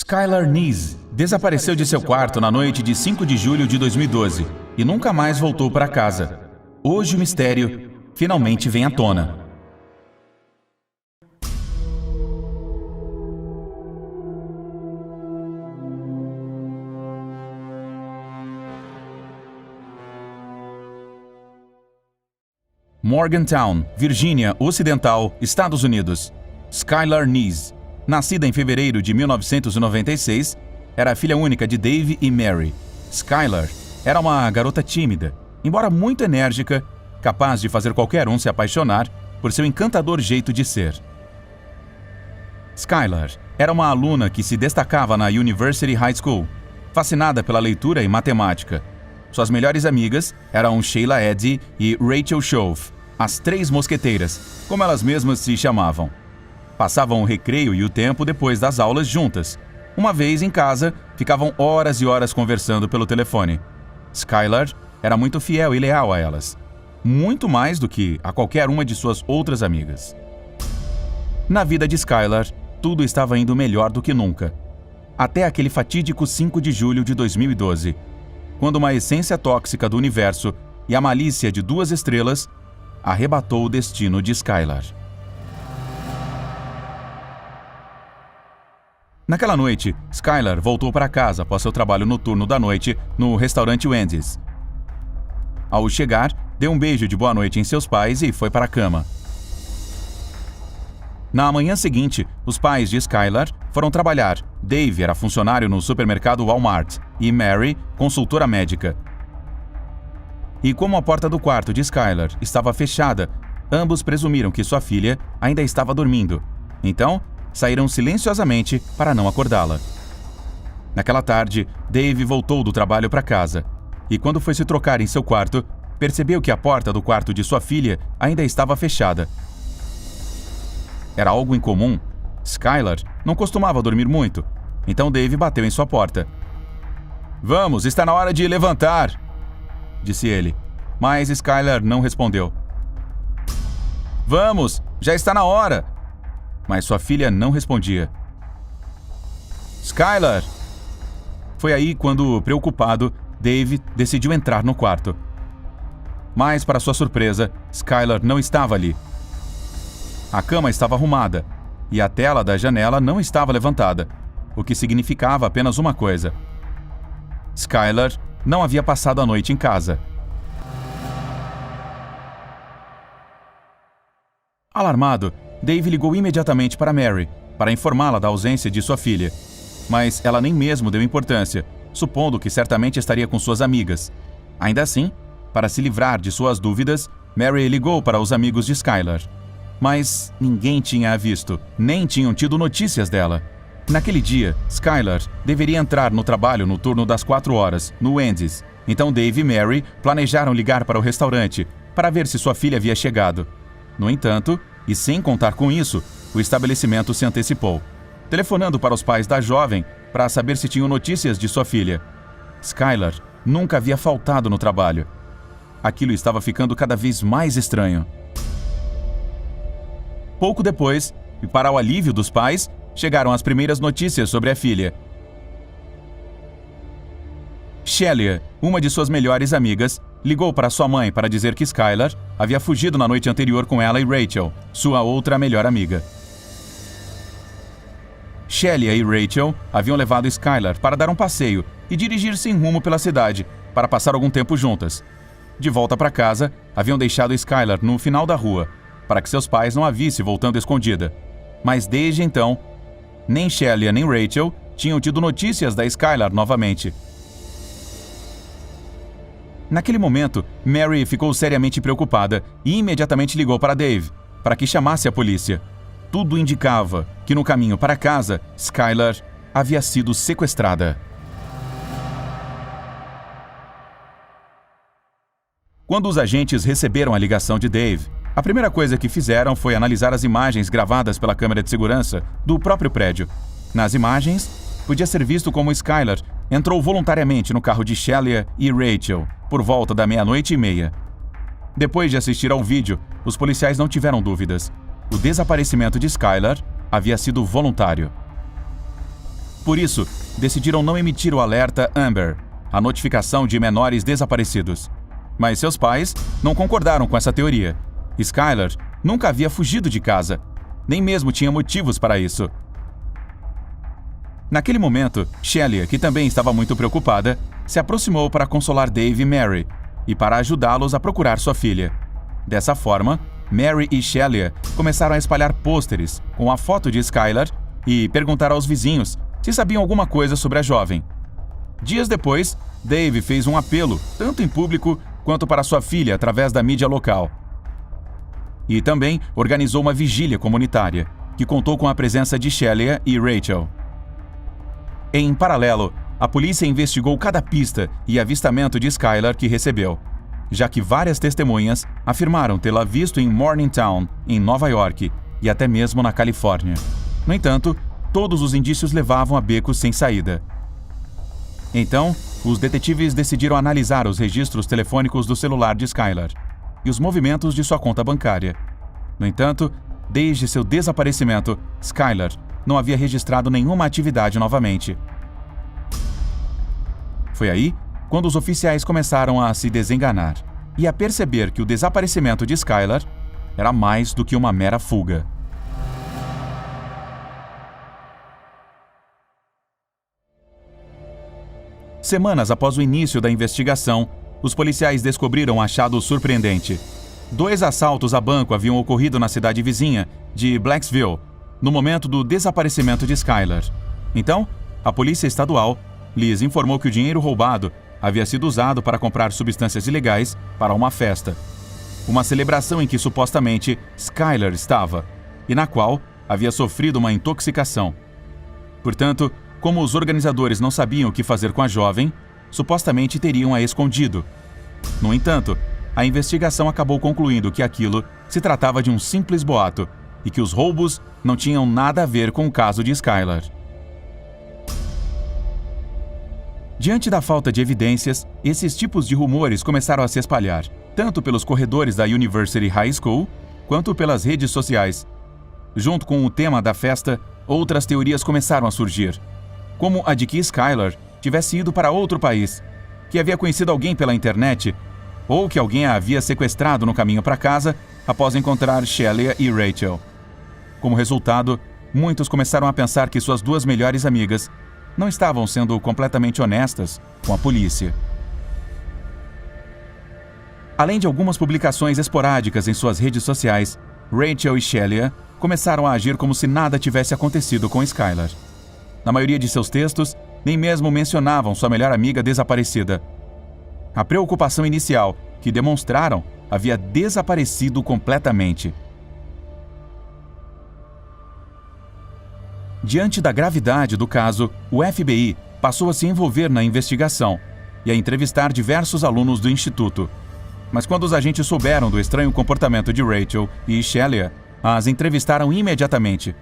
Skylar Neese desapareceu de seu quarto na noite de 5 de julho de 2012 e nunca mais voltou para casa. Hoje o mistério finalmente vem à tona. Morgantown, Virgínia Ocidental, Estados Unidos. Skylar Neese, nascida em fevereiro de 1996, era a filha única de Dave e Mary. Skylar era uma garota tímida, embora muito enérgica, capaz de fazer qualquer um se apaixonar por seu encantador jeito de ser. Skylar era uma aluna que se destacava na University High School, fascinada pela leitura e matemática. Suas melhores amigas eram Sheila Eddy e Rachel Shove, as três mosqueteiras, como elas mesmas se chamavam. Passavam o recreio e o tempo depois das aulas juntas. Uma vez em casa, ficavam horas e horas conversando pelo telefone. Skylar era muito fiel e leal a elas, muito mais do que a qualquer uma de suas outras amigas. Na vida de Skylar, tudo estava indo melhor do que nunca. Até aquele fatídico 5 de julho de 2012, quando uma essência tóxica do universo e a malícia de 2 estrelas arrebatou o destino de Skylar. Naquela noite, Skylar voltou para casa após seu trabalho noturno da noite no restaurante Wendy's. Ao chegar, deu um beijo de boa noite em seus pais e foi para a cama. Na manhã seguinte, os pais de Skylar foram trabalhar. Dave era funcionário no supermercado Walmart e Mary, consultora médica. E como a porta do quarto de Skylar estava fechada, ambos presumiram que sua filha ainda estava dormindo. Então, saíram silenciosamente para não acordá-la. Naquela tarde, Dave voltou do trabalho para casa e, quando foi se trocar em seu quarto, percebeu que a porta do quarto de sua filha ainda estava fechada. Era algo incomum. Skylar não costumava dormir muito, então Dave bateu em sua porta. "Vamos, está na hora de levantar", disse ele, mas Skylar não respondeu. "Vamos, já está na hora", mas sua filha não respondia. "Skylar!" Foi aí quando, preocupado, Dave decidiu entrar no quarto. Mas, para sua surpresa, Skylar não estava ali. A cama estava arrumada e a tela da janela não estava levantada, o que significava apenas uma coisa: Skylar não havia passado a noite em casa. Alarmado, Dave ligou imediatamente para Mary, para informá-la da ausência de sua filha. Mas ela nem mesmo deu importância, supondo que certamente estaria com suas amigas. Ainda assim, para se livrar de suas dúvidas, Mary ligou para os amigos de Skylar. Mas ninguém tinha a visto, nem tinham tido notícias dela. Naquele dia, Skylar deveria entrar no trabalho no turno das 4 horas, no Wendy's. Então Dave e Mary planejaram ligar para o restaurante, para ver se sua filha havia chegado. No entanto, e sem contar com isso, o estabelecimento se antecipou, telefonando para os pais da jovem para saber se tinham notícias de sua filha. Skylar nunca havia faltado no trabalho. Aquilo estava ficando cada vez mais estranho. Pouco depois, e para o alívio dos pais, chegaram as primeiras notícias sobre a filha. Sheila, uma de suas melhores amigas, ligou para sua mãe para dizer que Skylar havia fugido na noite anterior com ela e Rachel, sua outra melhor amiga. Sheila e Rachel haviam levado Skylar para dar um passeio e dirigir-se em rumo pela cidade, para passar algum tempo juntas. De volta para casa, haviam deixado Skylar no final da rua, para que seus pais não a vissem voltando escondida. Mas desde então, nem Sheila nem Rachel tinham tido notícias da Skylar novamente. Naquele momento, Mary ficou seriamente preocupada e imediatamente ligou para Dave, para que chamasse a polícia. Tudo indicava que no caminho para casa, Skylar havia sido sequestrada. Quando os agentes receberam a ligação de Dave, a primeira coisa que fizeram foi analisar as imagens gravadas pela câmera de segurança do próprio prédio. Nas imagens, podia ser visto como Skylar entrou voluntariamente no carro de Sheila e Rachel por volta da 00:30. Depois de assistir ao vídeo, os policiais não tiveram dúvidas. O desaparecimento de Skylar havia sido voluntário. Por isso, decidiram não emitir o alerta Amber, a notificação de menores desaparecidos. Mas seus pais não concordaram com essa teoria. Skylar nunca havia fugido de casa, nem mesmo tinha motivos para isso. Naquele momento, Shelia, que também estava muito preocupada, se aproximou para consolar Dave e Mary e para ajudá-los a procurar sua filha. Dessa forma, Mary e Shelia começaram a espalhar pôsteres com a foto de Skylar e perguntar aos vizinhos se sabiam alguma coisa sobre a jovem. Dias depois, Dave fez um apelo, tanto em público quanto para sua filha através da mídia local. E também organizou uma vigília comunitária, que contou com a presença de Shelia e Rachel. Em paralelo, a polícia investigou cada pista e avistamento de Skylar que recebeu, já que várias testemunhas afirmaram tê-la visto em Morningtown, em Nova York, e até mesmo na Califórnia. No entanto, todos os indícios levavam a becos sem saída. Então, os detetives decidiram analisar os registros telefônicos do celular de Skylar e os movimentos de sua conta bancária. No entanto, desde seu desaparecimento, Skylar não havia registrado nenhuma atividade novamente. Foi aí quando os oficiais começaram a se desenganar e a perceber que o desaparecimento de Skylar era mais do que uma mera fuga. Semanas após o início da investigação, os policiais descobriram um achado surpreendente. 2 assaltos a banco haviam ocorrido na cidade vizinha de Blacksville, no momento do desaparecimento de Skylar. Então, a polícia estadual lhes informou que o dinheiro roubado havia sido usado para comprar substâncias ilegais para uma festa. Uma celebração em que supostamente Skylar estava, e na qual havia sofrido uma intoxicação. Portanto, como os organizadores não sabiam o que fazer com a jovem, supostamente teriam-a escondido. No entanto, a investigação acabou concluindo que aquilo se tratava de um simples boato e que os roubos não tinham nada a ver com o caso de Skylar. Diante da falta de evidências, esses tipos de rumores começaram a se espalhar, tanto pelos corredores da University High School, quanto pelas redes sociais. Junto com o tema da festa, outras teorias começaram a surgir, como a de que Skylar tivesse ido para outro país, que havia conhecido alguém pela internet, ou que alguém a havia sequestrado no caminho para casa após encontrar Shelia e Rachel. Como resultado, muitos começaram a pensar que suas 2 melhores amigas não estavam sendo completamente honestas com a polícia. Além de algumas publicações esporádicas em suas redes sociais, Rachel e Shelia começaram a agir como se nada tivesse acontecido com Skylar. Na maioria de seus textos, nem mesmo mencionavam sua melhor amiga desaparecida. A preocupação inicial que demonstraram havia desaparecido completamente. Diante da gravidade do caso, o FBI passou a se envolver na investigação e a entrevistar diversos alunos do instituto. Mas quando os agentes souberam do estranho comportamento de Rachel e Shelia, as entrevistaram imediatamente.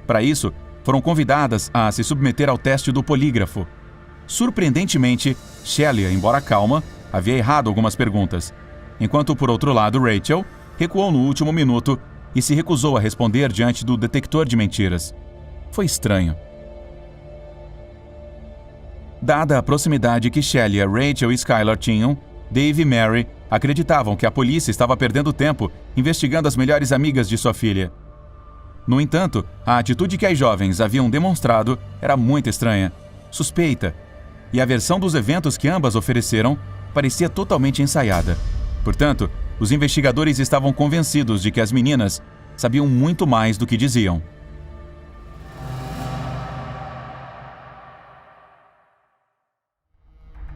Para isso, foram convidadas a se submeter ao teste do polígrafo. Surpreendentemente, Shelia, embora calma, havia errado algumas perguntas, enquanto, por outro lado, Rachel recuou no último minuto e se recusou a responder diante do detector de mentiras. Foi estranho. Dada a proximidade que Shelia, Rachel e Skylar tinham, Dave e Mary acreditavam que a polícia estava perdendo tempo investigando as melhores amigas de sua filha. No entanto, a atitude que as jovens haviam demonstrado era muito estranha, suspeita, e a versão dos eventos que ambas ofereceram parecia totalmente ensaiada. Portanto, os investigadores estavam convencidos de que as meninas sabiam muito mais do que diziam.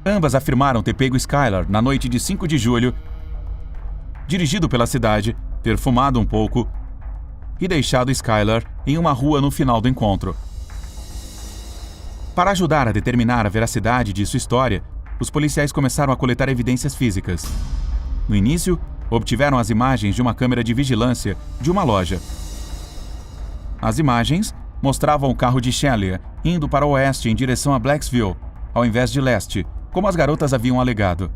Ambas afirmaram ter pego Skylar na noite de 5 de julho, dirigido pela cidade, ter fumado um pouco e deixado Skylar em uma rua no final do encontro. Para ajudar a determinar a veracidade de sua história, os policiais começaram a coletar evidências físicas. No início, obtiveram as imagens de uma câmera de vigilância de uma loja. As imagens mostravam o carro de Shelia indo para o oeste em direção a Blacksville, ao invés de leste, como as garotas haviam alegado.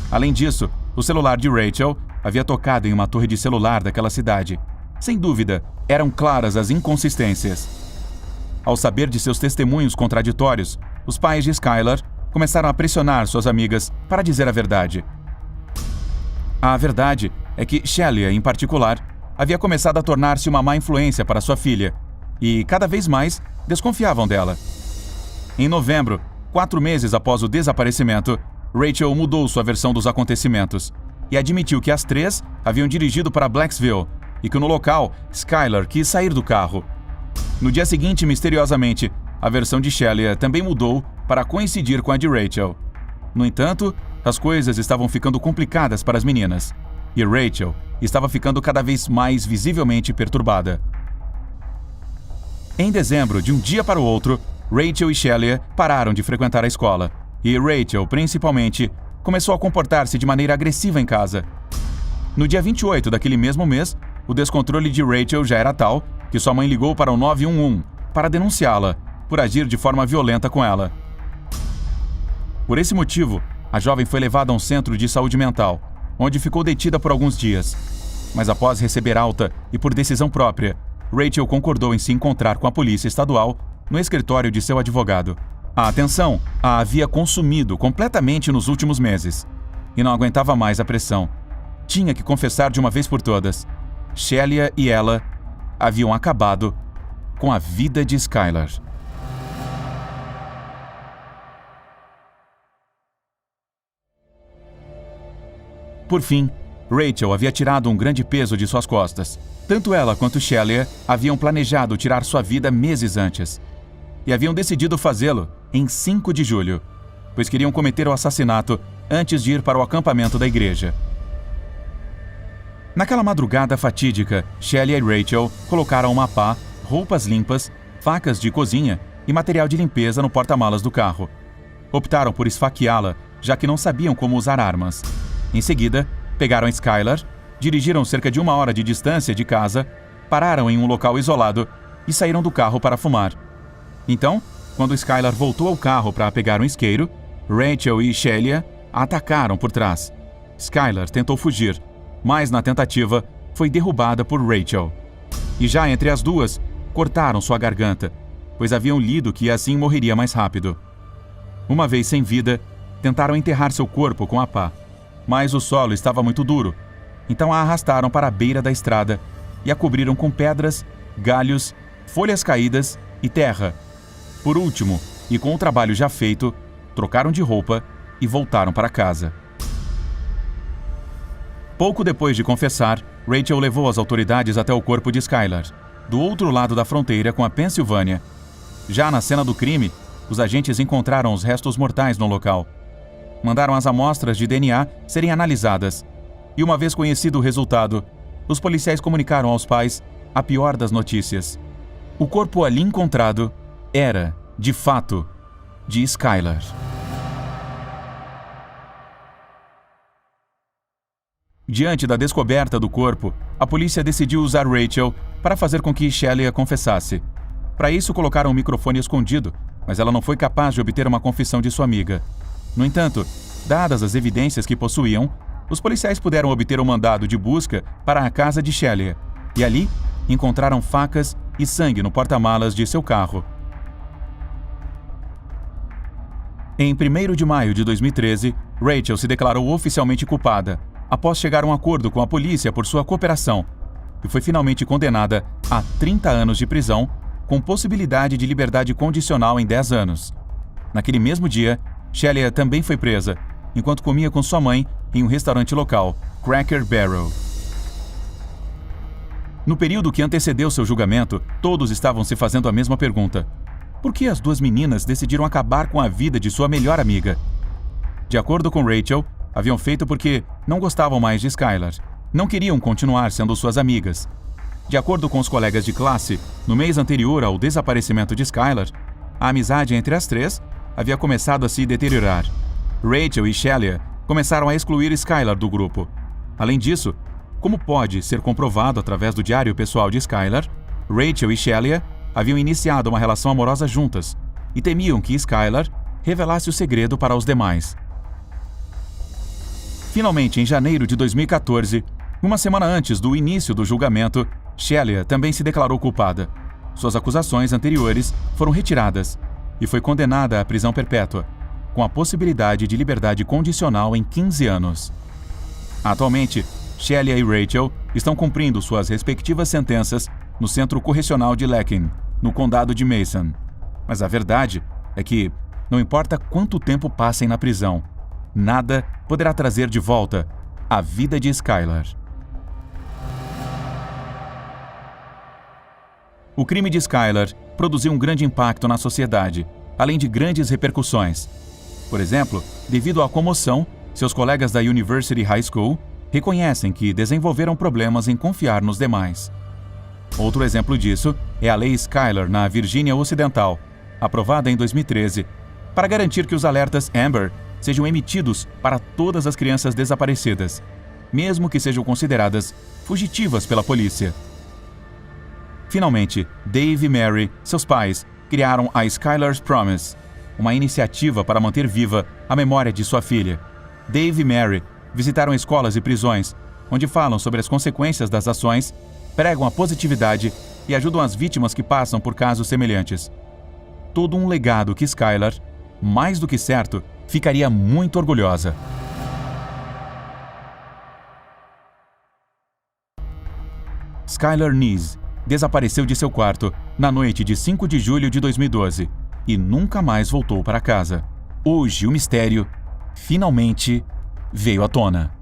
Além disso, o celular de Rachel havia tocado em uma torre de celular daquela cidade. Sem dúvida, eram claras as inconsistências. Ao saber de seus testemunhos contraditórios, os pais de Skylar começaram a pressionar suas amigas para dizer a verdade. A verdade é que Shelia, em particular, havia começado a tornar-se uma má influência para sua filha, e cada vez mais desconfiavam dela. Em novembro, 4 meses após o desaparecimento, Rachel mudou sua versão dos acontecimentos e admitiu que as 3 haviam dirigido para Blacksville e que no local, Skylar quis sair do carro. No dia seguinte, misteriosamente, a versão de Shelia também mudou para coincidir com a de Rachel. No entanto, as coisas estavam ficando complicadas para as meninas, e Rachel estava ficando cada vez mais visivelmente perturbada. Em dezembro, de um dia para o outro, Rachel e Shelia pararam de frequentar a escola, e Rachel, principalmente, começou a comportar-se de maneira agressiva em casa. No dia 28 daquele mesmo mês, o descontrole de Rachel já era tal que sua mãe ligou para o 911 para denunciá-la por agir de forma violenta com ela. Por esse motivo, a jovem foi levada a um centro de saúde mental, onde ficou detida por alguns dias. Mas após receber alta e por decisão própria, Rachel concordou em se encontrar com a polícia estadual no escritório de seu advogado. A atenção a havia consumido completamente nos últimos meses e não aguentava mais a pressão. Tinha que confessar de uma vez por todas. Shelia e ela haviam acabado com a vida de Skylar. Por fim, Rachel havia tirado um grande peso de suas costas. Tanto ela quanto Shelia haviam planejado tirar sua vida meses antes. E haviam decidido fazê-lo em 5 de julho, pois queriam cometer o assassinato antes de ir para o acampamento da igreja. Naquela madrugada fatídica, Shelia e Rachel colocaram uma pá, roupas limpas, facas de cozinha e material de limpeza no porta-malas do carro. Optaram por esfaqueá-la, já que não sabiam como usar armas. Em seguida, pegaram Skylar, dirigiram cerca de 1 hora de distância de casa, pararam em um local isolado e saíram do carro para fumar. Então, quando Skylar voltou ao carro para pegar um isqueiro, Rachel e Shelia a atacaram por trás. Skylar tentou fugir, mas na tentativa foi derrubada por Rachel. E já entre as duas, cortaram sua garganta, pois haviam lido que assim morreria mais rápido. Uma vez sem vida, tentaram enterrar seu corpo com a pá, mas o solo estava muito duro, então a arrastaram para a beira da estrada e a cobriram com pedras, galhos, folhas caídas e terra. Por último, e com o trabalho já feito, trocaram de roupa e voltaram para casa. Pouco depois de confessar, Rachel levou as autoridades até o corpo de Skylar, do outro lado da fronteira com a Pensilvânia. Já na cena do crime, os agentes encontraram os restos mortais no local. Mandaram as amostras de DNA serem analisadas. E uma vez conhecido o resultado, os policiais comunicaram aos pais a pior das notícias. O corpo ali encontrado era, de fato, de Skylar. Diante da descoberta do corpo, a polícia decidiu usar Rachel para fazer com que Shelia confessasse. Para isso, colocaram um microfone escondido, mas ela não foi capaz de obter uma confissão de sua amiga. No entanto, dadas as evidências que possuíam, os policiais puderam obter um mandado de busca para a casa de Shelia, e ali encontraram facas e sangue no porta-malas de seu carro. Em 1º de maio de 2013, Rachel se declarou oficialmente culpada, após chegar a um acordo com a polícia por sua cooperação, e foi finalmente condenada a 30 anos de prisão, com possibilidade de liberdade condicional em 10 anos. Naquele mesmo dia, Shelia também foi presa, enquanto comia com sua mãe em um restaurante local, Cracker Barrel. No período que antecedeu seu julgamento, todos estavam se fazendo a mesma pergunta. Por que as 2 meninas decidiram acabar com a vida de sua melhor amiga? De acordo com Rachel, haviam feito porque não gostavam mais de Skylar. Não queriam continuar sendo suas amigas. De acordo com os colegas de classe, no mês anterior ao desaparecimento de Skylar, a amizade entre as 3 havia começado a se deteriorar. Rachel e Shelia começaram a excluir Skylar do grupo. Além disso, como pode ser comprovado através do diário pessoal de Skylar, Rachel e Shelia haviam iniciado uma relação amorosa juntas e temiam que Skylar revelasse o segredo para os demais. Finalmente, em janeiro de 2014, uma semana antes do início do julgamento, Shelia também se declarou culpada. suas acusações anteriores foram retiradas e foi condenada à prisão perpétua, com a possibilidade de liberdade condicional em 15 anos. Atualmente, Shelia e Rachel estão cumprindo suas respectivas sentenças no Centro Correcional de Lakin, no condado de Mason. Mas a verdade é que, não importa quanto tempo passem na prisão, nada poderá trazer de volta a vida de Skylar. O crime de Skylar produziu um grande impacto na sociedade, além de grandes repercussões. Por exemplo, devido à comoção, seus colegas da University High School reconhecem que desenvolveram problemas em confiar nos demais. Outro exemplo disso é a Lei Skylar na Virgínia Ocidental, aprovada em 2013, para garantir que os alertas Amber sejam emitidos para todas as crianças desaparecidas, mesmo que sejam consideradas fugitivas pela polícia. Finalmente, Dave e Mary, seus pais, criaram a Skylar's Promise, uma iniciativa para manter viva a memória de sua filha. Dave e Mary visitaram escolas e prisões, onde falam sobre as consequências das ações, pregam a positividade e ajudam as vítimas que passam por casos semelhantes. Todo um legado que Skylar, mais do que certo, ficaria muito orgulhosa. Skylar Neese desapareceu de seu quarto na noite de 5 de julho de 2012 e nunca mais voltou para casa. Hoje o mistério finalmente veio à tona.